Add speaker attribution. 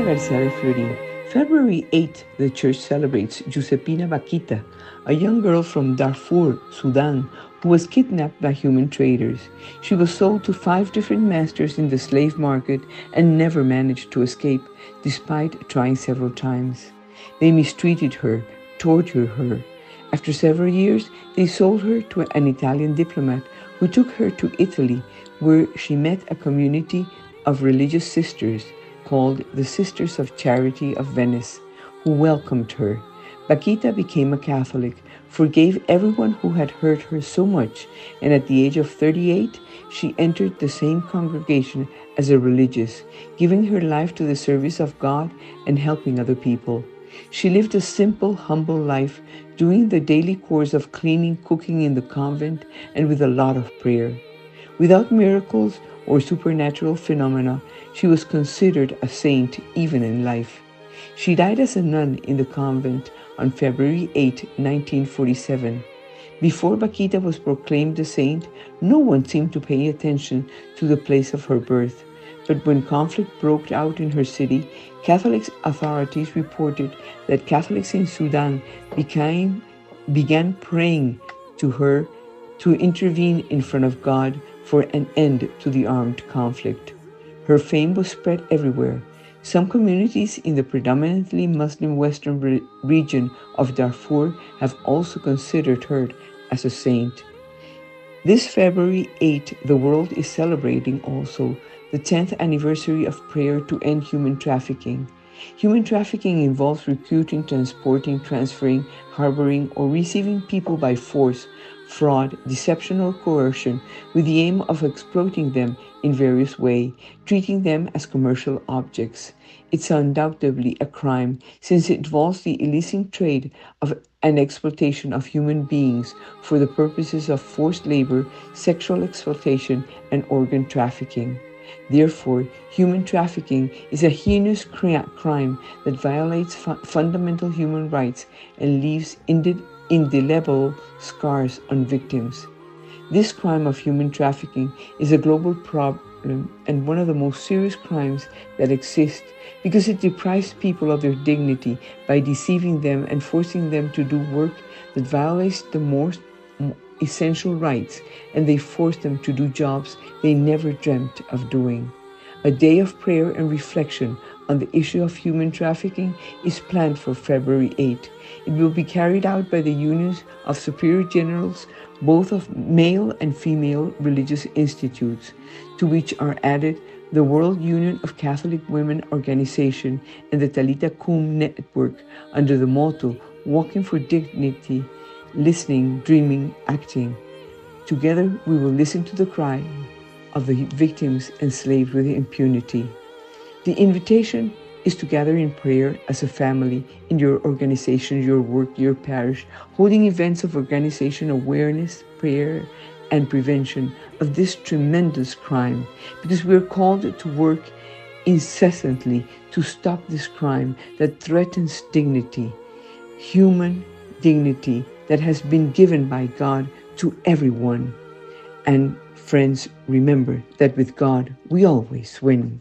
Speaker 1: Garcia de Florin. February 8th, the church celebrates Giuseppina Bakhita, a young girl from Darfur, Sudan, who was kidnapped by human traders. She was sold to 5 different masters in the slave market and never managed to escape, despite trying several times. They mistreated her, tortured her. After several years, they sold her to an Italian diplomat who took her to Italy, where she met a community of religious sisters called the Sisters of Charity of Venice, who welcomed her. Bakhita became a Catholic, forgave everyone who had hurt her so much, and at the age of 38, she entered the same congregation as a religious, giving her life to the service of God and helping other people. She lived a simple, humble life, doing the daily chores of cleaning, cooking in the convent, and with a lot of prayer. Without miracles or supernatural phenomena, she was considered a saint even in life. She died as a nun in the convent on February 8, 1947. Before Bakhita was proclaimed a saint, no one seemed to pay attention to the place of her birth. But when conflict broke out in her city, Catholic authorities reported that Catholics in Sudan began praying to her to intervene in front of God for an end to the armed conflict. Her fame was spread everywhere. Some communities in the predominantly Muslim western region of Darfur have also considered her as a saint. This February 8, the world is celebrating also the 10th anniversary of prayer to end human trafficking. Human trafficking involves recruiting, transporting, transferring, harboring, or receiving people by force, fraud, deception, or coercion with the aim of exploiting them in various ways, treating them as commercial objects. It's undoubtedly a crime since it involves the illicit trade of and exploitation of human beings for the purposes of forced labor, sexual exploitation, and organ trafficking. Therefore, human trafficking is a heinous crime that violates fundamental human rights and leaves indelible scars on victims. This crime of human trafficking is a global problem and one of the most serious crimes that exist because it deprives people of their dignity by deceiving them and forcing them to do work that violates the most essential rights, and they force them to do jobs they never dreamt of doing. A day of prayer and reflection on the issue of human trafficking is planned for February 8. It will be carried out by the unions of superior generals, both of male and female religious institutes, to which are added the World Union of Catholic Women Organization and the Talita Kum Network under the motto, Walking for Dignity, Listening, Dreaming, Acting. Together we will listen to the cry of the victims enslaved with impunity. The invitation is to gather in prayer as a family in your organization, your work, your parish, holding events of organization awareness, prayer, and prevention of this tremendous crime, because we are called to work incessantly to stop this crime that threatens dignity, human dignity that has been given by God to everyone. And friends, remember that with God, we always win.